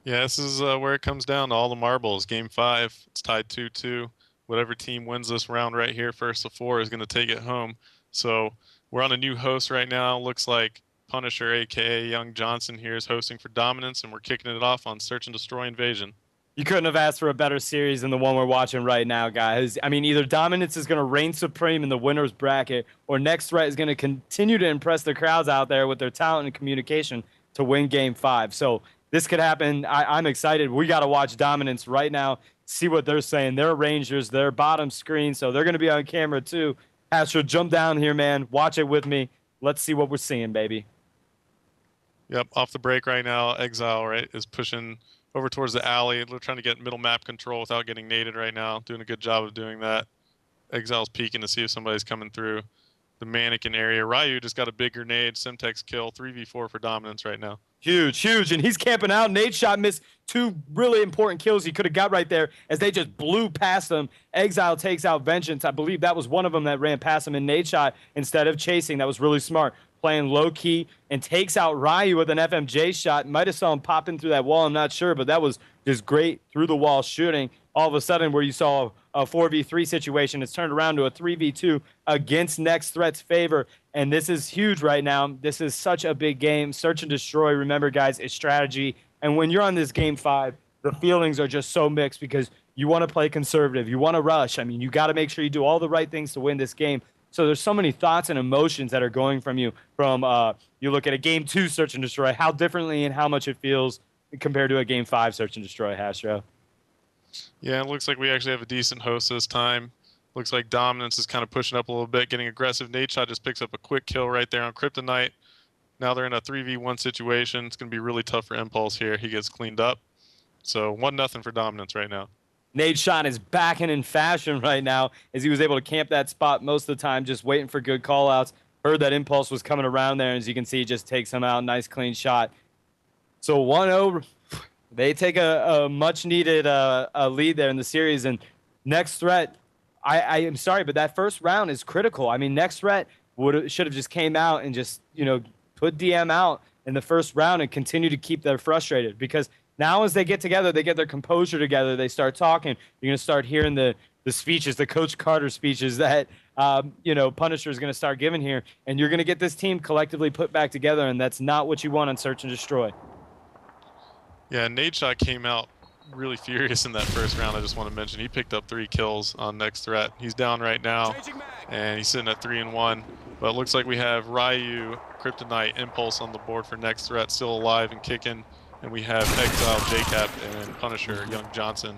Yeah, this is where it comes down to all the marbles. Game 5, it's tied 2-2. Whatever team wins this round right here, first of 4, is going to take it home. So we're on a new host right now. Looks like Punisher, aka Young Johnson, here is hosting for Dominance, and we're kicking it off on Search and Destroy Invasion. You couldn't have asked for a better series than the one we're watching right now, guys. I mean, either Dominance is going to reign supreme in the winner's bracket, or Next Threat is going to continue to impress the crowds out there with their talent and communication to win Game 5. So this could happen. I'm excited. We got to watch Dominance right now, see what they're saying. They're Rangers, they're bottom screen, so they're going to be on camera too. Hastr0, jump down here, man. Watch it with me. Let's see what we're seeing, baby. Yep, off the break right now, Exile, right, is pushing over towards the alley. They're trying to get middle map control without getting naded right now. Doing a good job of doing that. Exile's peeking to see if somebody's coming through the mannequin area. Ryu just got a big grenade. Semtex kill. 3v4 for Dominance right now. Huge, huge. And he's camping out. Nade shot missed two really important kills he could have got right there as they just blew past him. Exile takes out Vengeance. I believe that was one of them that ran past him in Nade shot instead of chasing. That was really smart. Playing low key and takes out Ryu with an FMJ shot. Might have saw him popping through that wall. I'm not sure, but that was just great through the wall shooting. All of a sudden, where you saw a 4v3 situation, it's turned around to a 3v2 against Next Threat's favor. And this is huge right now. This is such a big game. Search and Destroy, remember, guys, is strategy. And when you're on this Game 5, the feelings are just so mixed because you want to play conservative. You want to rush. I mean, you got to make sure you do all the right things to win this game. So there's so many thoughts and emotions that are going from you. From you look at a Game 2 Search and Destroy, how differently and how much it feels compared to a Game 5 Search and Destroy, Hastr0. Yeah, it looks like we actually have a decent host this time. Looks like Dominance is kind of pushing up a little bit, getting aggressive. Nade shot just picks up a quick kill right there on Kryptonite. Now they're in a 3v1 situation. It's going to be really tough for Impulse here. He gets cleaned up. So 1-0 for Dominance right now. Nade shot is back and in fashion right now as he was able to camp that spot most of the time, just waiting for good call-outs. Heard that Impulse was coming around there, and as you can see, he just takes him out. Nice, clean shot. So 1-0, they take a much-needed lead there in the series. And Next Threat, I am sorry, but that first round is critical. I mean, Next Threat should have just came out and just, put DM out in the first round and continue to keep them frustrated because now as they get together, they get their composure together, they start talking. You're going to start hearing the speeches, the Coach Carter speeches that, Punisher is going to start giving here. And you're going to get this team collectively put back together, and that's not what you want on Search and Destroy. Yeah, Nade shot came out really furious in that first round. I just want to mention he picked up 3 kills on Next Threat. He's down right now, and he's sitting at 3-1. But it looks like we have Ryu, Kryptonite, Impulse on the board for Next Threat, still alive and kicking. And we have Exile, JCap, and Punisher, Young Johnson,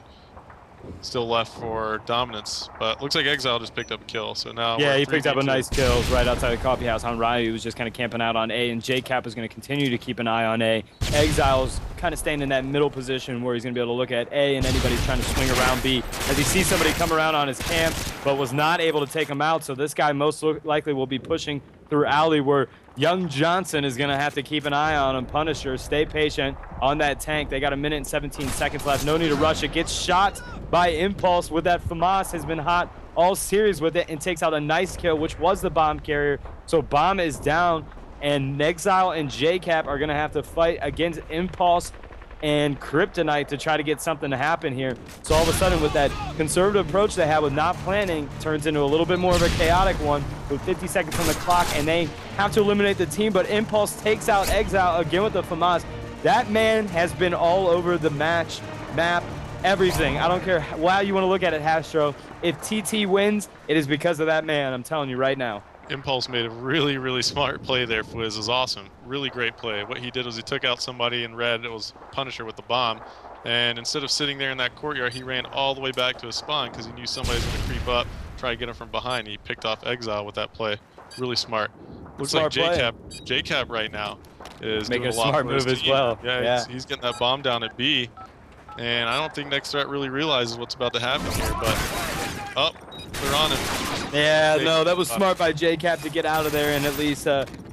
still left for Dominance. But looks like Exile just picked up a kill. So now yeah, he picked up a nice kill right outside the coffee house on Ryu, who was just kind of camping out on A, and JCap is going to continue to keep an eye on A. Exile's kind of staying in that middle position where he's going to be able to look at A, and anybody's trying to swing around B. As he sees somebody come around on his camp, but was not able to take him out, so this guy most likely will be pushing through alley where Young Johnson is going to have to keep an eye on him. Punisher, stay patient on that tank. They got 1 minute and 17 seconds left. No need to rush it. Gets shot by Impulse with that FAMAS. Has been hot all series with it and takes out a nice kill, which was the bomb carrier. So bomb is down, and Exile and JCap are going to have to fight against Impulse and Kryptonite to try to get something to happen here. So all of a sudden, with that conservative approach they have with not planning, turns into a little bit more of a chaotic one with 50 seconds on the clock, and they have to eliminate the team, but Impulse takes out Exile again with the FAMAS. That man has been all over the map, everything. I don't care how you want to look at it, Hastr0. If TT wins, it is because of that man. I'm telling you right now. Impulse made a really, really smart play there. Fwiz is awesome. Really great play. What he did was he took out somebody in red. It was Punisher with the bomb. And instead of sitting there in that courtyard, he ran all the way back to his spawn because he knew somebody was going to creep up, try to get him from behind. He picked off Exile with that play. Really smart. Looks smart like JCap right now is making doing a lot smart move as well. Yeah, he's getting that bomb down at B. And I don't think Next Threat really realizes what's about to happen here, but they're on him. Yeah, no, that was smart by JCap to get out of there and at least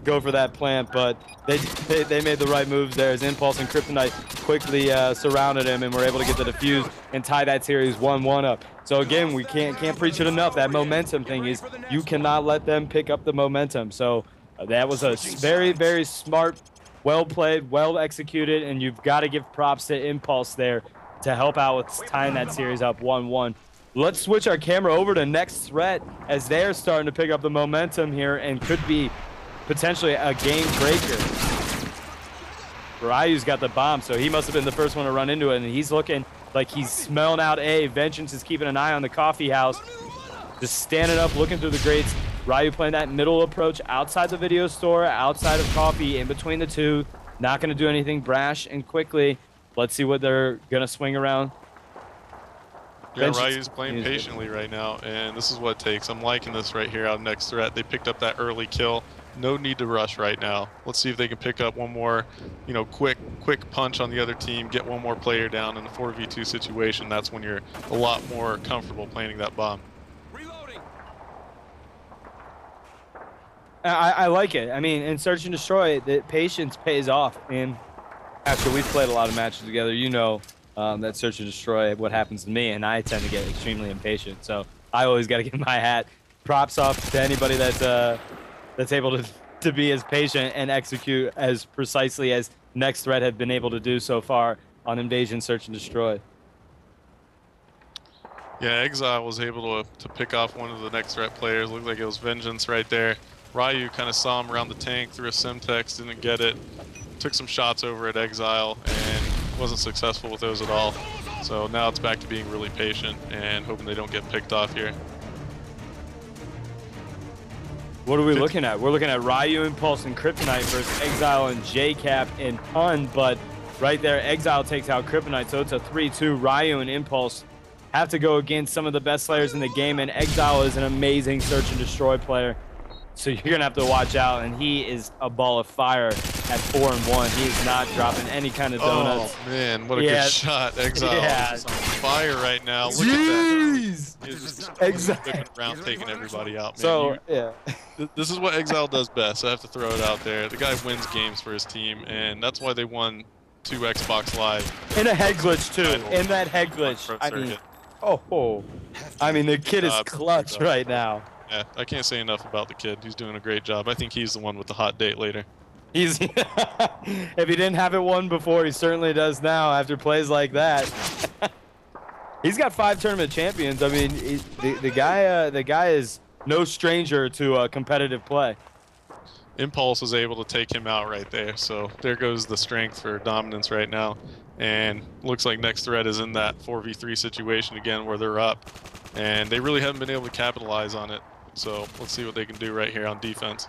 go for that plant, but they made the right moves there as Impulse and Kryptonite quickly surrounded him and were able to get the defuse and tie that series 1-1 up. So again, we can't preach it enough. That momentum thing is you cannot let them pick up the momentum. So that was a very, very smart Well played, well executed, and you've got to give props to Impulse there to help out with tying that series up 1-1. Let's switch our camera over to Next Threat as they're starting to pick up the momentum here and could be potentially a game breaker. Ryu's got the bomb, so he must have been the first one to run into it, and he's looking like he's smelling out A. Vengeance is keeping an eye on the coffee house, just standing up, looking through the grates. Ryu playing that middle approach outside the video store, outside of coffee, in between the two. Not going to do anything brash and quickly. Let's see what they're going to swing around. Yeah, Ryu's playing patiently right now, and this is what it takes. I'm liking this right here out of Next Threat. They picked up that early kill. No need to rush right now. Let's see if they can pick up one more, you know, quick punch on the other team, get one more player down in a 4v2 situation. That's when you're a lot more comfortable planting that bomb. I like it. I mean, in Search and Destroy, the patience pays off. And after we've played a lot of matches together, you know that Search and Destroy, what happens to me, and I tend to get extremely impatient. So I always got to give my hat props off to anybody that's able to be as patient and execute as precisely as Next Threat have been able to do so far on Invasion Search and Destroy. Yeah, Exile was able to pick off one of the Next Threat players. Looked like it was Vengeance right there. Ryu kind of saw him around the tank, threw a Simtex, didn't get it. Took some shots over at Exile and wasn't successful with those at all. So now it's back to being really patient and hoping they don't get picked off here. What are we looking at? We're looking at Ryu, Impulse, and Kryptonite versus Exile and JCap and Pun, but right there, Exile takes out Kryptonite, so it's a 3-2. Ryu and Impulse have to go against some of the best players in the game, and Exile is an amazing Search and Destroy player. So you're going to have to watch out, and he is a ball of fire at 4-1. He is not dropping any kind of donuts. Oh, man, what a good shot. Exile is on fire right now. Look at that. He's just whipping around, taking everybody out, man. So, yeah. This is what Exile does best. I have to throw it out there. The guy wins games for his team, and that's why they won 2 Xbox Live. In a head glitch, too. In that head glitch. I mean, the kid is clutch right now. Yeah, I can't say enough about the kid. He's doing a great job. I think he's the one with the hot date later. If he didn't have it won before, he certainly does now after plays like that. He's got 5 tournament champions. I mean, the guy is no stranger to competitive play. Impulse is able to take him out right there. So there goes the strength for dominance right now. And looks like Next Threat is in that 4v3 situation again where they're up. And they really haven't been able to capitalize on it. So let's see what they can do right here on defense.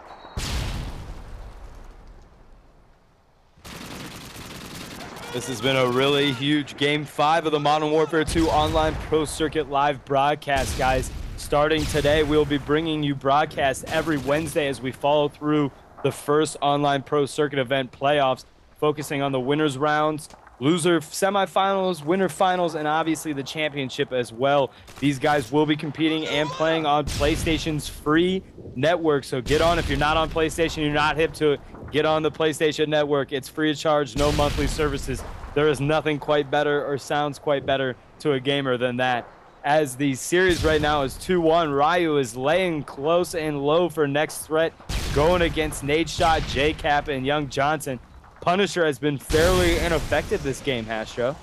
This has been a really huge Game 5 of the Modern Warfare 2 Online Pro Circuit Live broadcast, guys. Starting today, we'll be bringing you broadcasts every Wednesday as we follow through the first Online Pro Circuit event playoffs, focusing on the winners rounds, loser semifinals, winner finals, and obviously the championship as well. These guys will be competing and playing on PlayStation's free network. So get on. If you're not on PlayStation, you're not hip to it, get on the PlayStation network. It's free of charge, no monthly services. There is nothing quite better or sounds quite better to a gamer than that. As the series right now is 2-1, Ryu is laying close and low for Next Threat, going against Nadeshot, JCap, and Young Johnson. Punisher has been fairly ineffective this game, Hastro.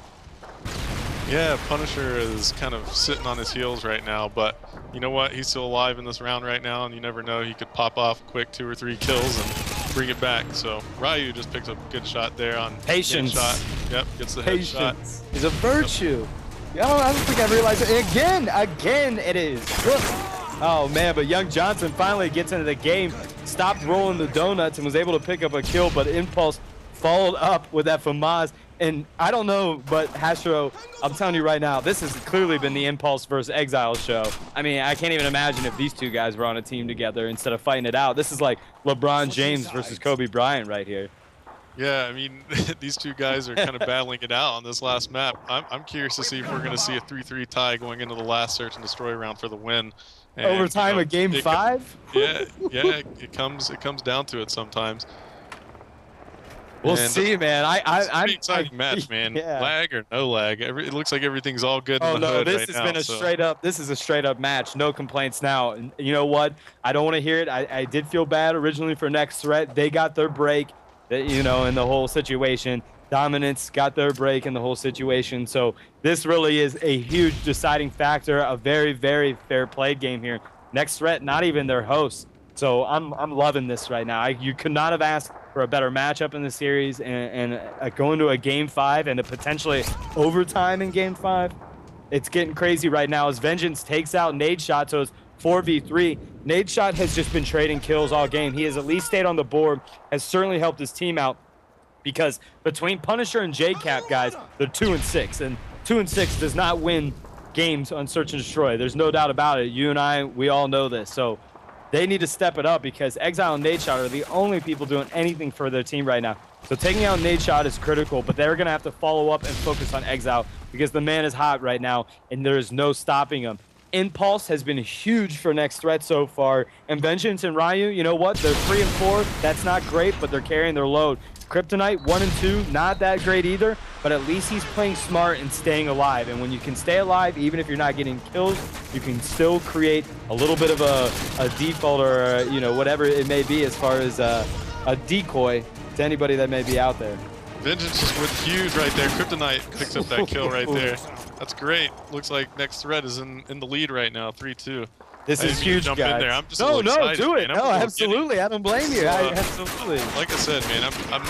Yeah, Punisher is kind of sitting on his heels right now, but you know what? He's still alive in this round right now, and you never know. He could pop off quick 2 or 3 kills and bring it back. So Ryu just picked up a good shot there on patience. Shot. Yep, gets the headshot. Is a virtue. I don't think I realized it. Again, it is. Oh, man, but Young Johnson finally gets into the game, stopped rolling the donuts, and was able to pick up a kill, but Impulse followed up with that FAMAS. And I don't know, but Hastro, I'm telling you right now, this has clearly been the Impulse versus Exile show. I mean, I can't even imagine if these two guys were on a team together instead of fighting it out. This is like LeBron James versus Kobe Bryant right here. Yeah, I mean, these two guys are kind of battling it out on this last map. I'm curious to see if we're going to see a 3-3 tie going into the last Search and Destroy round for the win. And, overtime of Game 5? Yeah, it comes down to it sometimes. We'll see, man. It's an exciting match, man. Yeah. Lag or no lag, it looks like everything's all good in the hood this right has now, been a straight up. This is a straight up match. No complaints now. And you know what? I don't want to hear it. I did feel bad originally for Next Threat. They got their break. you know, in the whole situation. Dominance got their break in the whole situation. So this really is a huge deciding factor, a very, very fair played game here. Next threat, not even their host. So I'm loving this right now. You could not have asked for a better matchup in the series, and going to a game 5 and a potentially overtime in game 5. It's getting crazy right now as Vengeance takes out Nadeshot, so it's 4v3. Nadeshot has just been trading kills all game. He has at least stayed on the board, has certainly helped his team out, because between Punisher and JCap, guys, they're 2-6, and 2-6 does not win games on Search and Destroy. There's no doubt about it. You and I, we all know this. So they need to step it up, because Exile and Nadeshot are the only people doing anything for their team right now. So taking out Nadeshot is critical, but they're going to have to follow up and focus on Exile, because the man is hot right now, and there is no stopping him. Impulse has been huge for Next Threat so far, and Vengeance and Ryu, you know what? They're 3 and 4. That's not great, but they're carrying their load. Kryptonite 1 and 2, not that great either, but at least he's playing smart and staying alive. And when you can stay alive, even if you're not getting kills, you can still create a little bit of a default, or you know, whatever it may be, as far as a decoy to anybody that may be out there. Vengeance just went huge right there. Kryptonite picks up that kill right there. That's great. Looks like Next Threat is in the lead right now, 3-2. This is huge, jump guys. In there. I'm just no, excited, do it. man. No, absolutely. I don't blame you. Absolutely. Like I said, man, I'm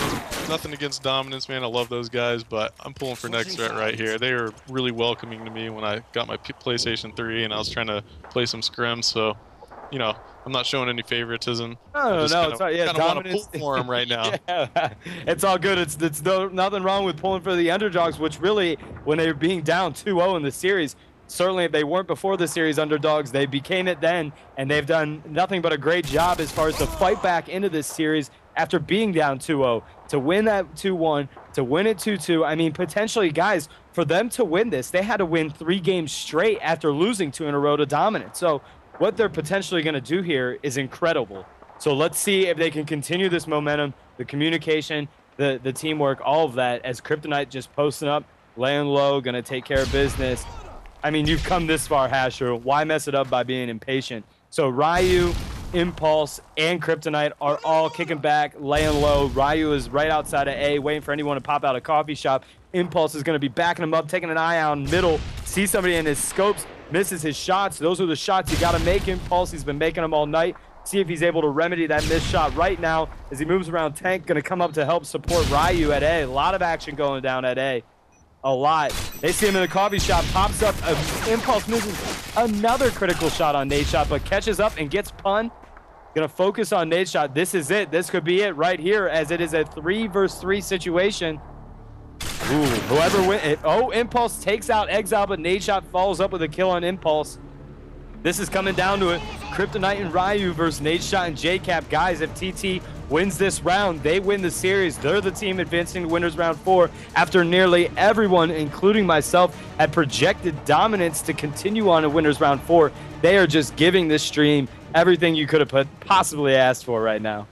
nothing against Dominance, man. I love those guys, but I'm pulling for Next Threat right here. They were really welcoming to me when I got my PlayStation 3 and I was trying to play some scrims. So, you know, I'm not showing any favoritism. No, it's all, yeah, kind of want to pull for them right now. Yeah, it's all good. It's nothing wrong with pulling for the underdogs, which really, when they were being down 2-0 in the series, certainly if they weren't before the series underdogs, they became it then, and they've done nothing but a great job as far as the fight back into this series after being down 2-0, to win that 2-1, to win it 2-2. I mean, potentially, guys, for them to win this, they had to win 3 games straight after losing 2 in a row to Dominance. So what they're potentially going to do here is incredible. So let's see if they can continue this momentum, the communication, the teamwork, all of that, as Kryptonite just posting up, laying low, going to take care of business. I mean, you've come this far, Hastr0. Why mess it up by being impatient? So Ryu, Impulse, and Kryptonite are all kicking back, laying low. Ryu is right outside of A, waiting for anyone to pop out a coffee shop. Impulse is going to be backing him up, taking an eye out in middle, sees somebody in his scopes, misses his shots. Those are the shots you got to make. Impulse, he's been making them all night. See if he's able to remedy that missed shot right now as he moves around tank. Going to come up to help support Ryu at A. A lot of action going down at A. A lot. They see him in the coffee shop, pops up, Impulse misses another critical shot on Nadeshot, but catches up and gets pun. Gonna focus on Nadeshot. This is it. This could be it right here, as it is a 3 versus 3 situation. Ooh, whoever wins it. Oh, Impulse takes out Exile, but Nadeshot follows up with a kill on Impulse. This is coming down to it. Kryptonite and Ryu versus Nadeshot and JCap. Guys, if TT wins this round, they win the series. They're the team advancing to winners round 4 after nearly everyone, including myself, had projected Dominance to continue on in winners round 4. They are just giving this stream everything you could have possibly asked for right now.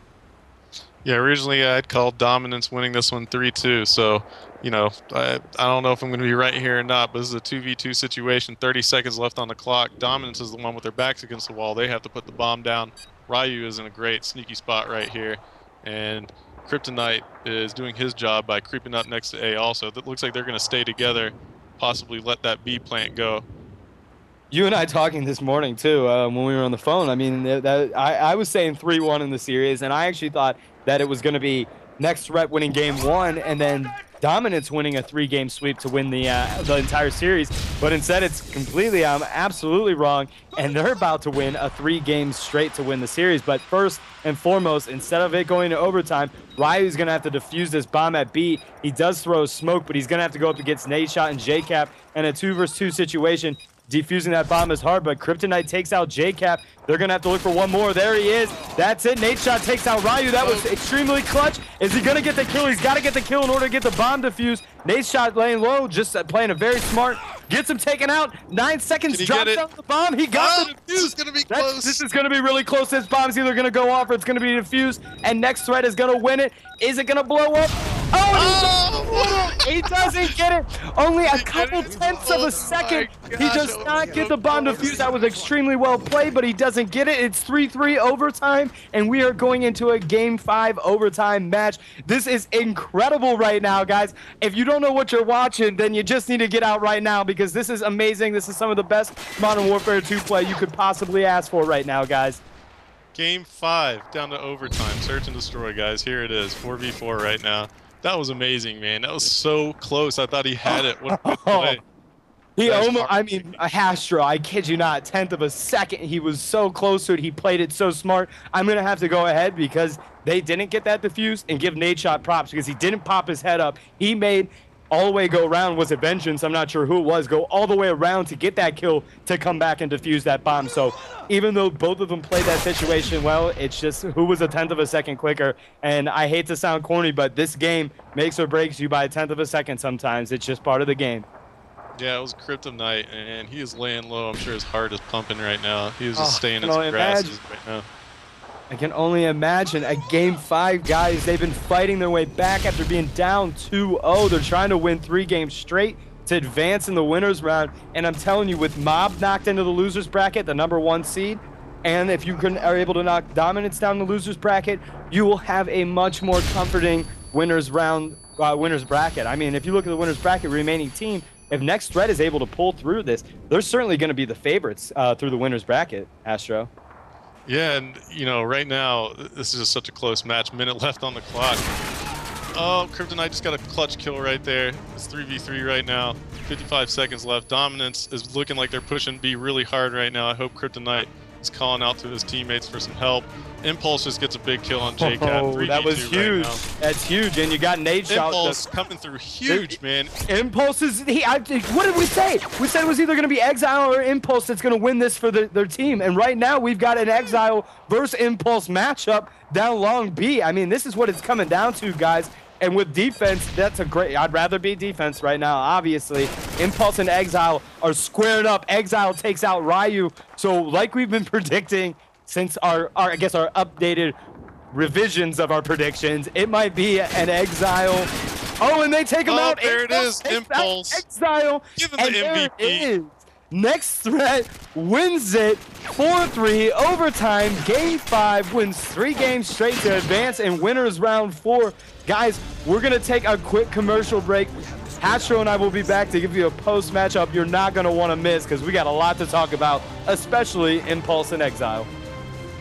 Yeah, originally I'd called Dominance winning this one 3-2, so, you know, I don't know if I'm going to be right here or not, but this is a 2v2 situation, 30 seconds left on the clock. Dominance is the one with their backs against the wall. They have to put the bomb down. Ryu is in a great sneaky spot right here, and Kryptonite is doing his job by creeping up next to A also. It looks like they're going to stay together, possibly let that B plant go. You and I talking this morning, too, when we were on the phone. I mean, I was saying 3-1 in the series, and I actually thought that it was going to be Next Threat winning game 1, and then Dominance winning a 3-game sweep to win the entire series. But instead, it's completely, I'm absolutely wrong, and they're about to win a 3 games straight to win the series. But first and foremost, instead of it going to overtime, Ryu's going to have to defuse this bomb at B. He does throw smoke, but he's going to have to go up against Nadeshot and JCap in a 2 versus 2 situation. Defusing that bomb is hard, but Kryptonite takes out JCap. They're going to have to look for one more. There he is. That's it. Nadeshot takes out Ryu. That was extremely clutch. Is he going to get the kill? He's got to get the kill in order to get the bomb defused. Nadeshot laying low, just playing a very smart. Gets him taken out. 9 seconds. Drops down the bomb. He got the defuse. This is going to be close. This is going to be really close. This bomb's either going to go off or it's going to be defused. And Next Threat is going to win it. Is it going to blow up? Oh, he doesn't get it. Only a couple tenths of a second. He does not get the bomb defused. That was extremely well played, but he doesn't get it. It's 3-3 overtime, and we are going into a Game 5 overtime match. This is incredible right now, guys. If you don't know what you're watching, then you just need to get out right now because this is amazing. This is some of the best Modern Warfare 2 play you could possibly ask for right now, guys. Game 5 down to overtime. Search and destroy, guys. Here it is. 4v4 right now. That was amazing, man. That was so close. I thought he had it. What a play. He almost, I mean, Hastr0, I kid you not, 10th of a second. He was so close to it. He played it so smart. I'm going to have to go ahead because they didn't get that defused and give Nadeshot props because he didn't pop his head up. He made all the way go around. Was it Vengeance? I'm not sure who it was. Go all the way around to get that kill to come back and defuse that bomb. So even though both of them played that situation well, it's just who was a 10th of a second quicker. And I hate to sound corny, but this game makes or breaks you by a 10th of a second sometimes. It's just part of the game. Yeah, it was Kryptonite, and he is laying low. I'm sure his heart is pumping right now. He was just staying in his grasses right now. I can only imagine a Game 5, guys. They've been fighting their way back after being down 2-0. They're trying to win 3 games straight to advance in the winners round. And I'm telling you, with Mob knocked into the losers bracket, the #1 seed, and if you are able to knock Dominance down the losers bracket, you will have a much more comforting winners round, winners bracket. I mean, if you look at the winners bracket remaining team, if Next Threat is able to pull through this, they're certainly going to be the favorites through the winners bracket, Hastr0. Yeah, and, you know, right now, this is just such a close match. Minute left on the clock. Oh, Kryptonite just got a clutch kill right there. It's 3v3 right now. 55 seconds left. Dominance is looking like they're pushing B really hard right now. I hope Kryptonite is calling out to his teammates for some help. Impulse just gets a big kill on JCap. Oh, that was huge. Right, that's huge. And you got Nadeshot. Impulse coming through huge, man. Impulse is... what did we say? We said it was either going to be Exile or Impulse that's going to win this for their team. And right now, we've got an Exile versus Impulse matchup down long B. I mean, this is what it's coming down to, guys. And with defense, that's a great... I'd rather be defense right now, obviously. Impulse and Exile are squared up. Exile takes out Ryu. So, like we've been predicting since our I guess our updated revisions of our predictions, it might be an Exile. Oh, and they take him out. There it is. Impulse. Exile. Give him the MVP. There it is. Next Threat wins it 4-3 overtime. Game 5 wins 3 games straight to advance in winners round 4. Guys, we're going to take a quick commercial break. Hastr0 and I will be back to give you a post matchup you're not going to want to miss because we got a lot to talk about, especially Impulse and Exile.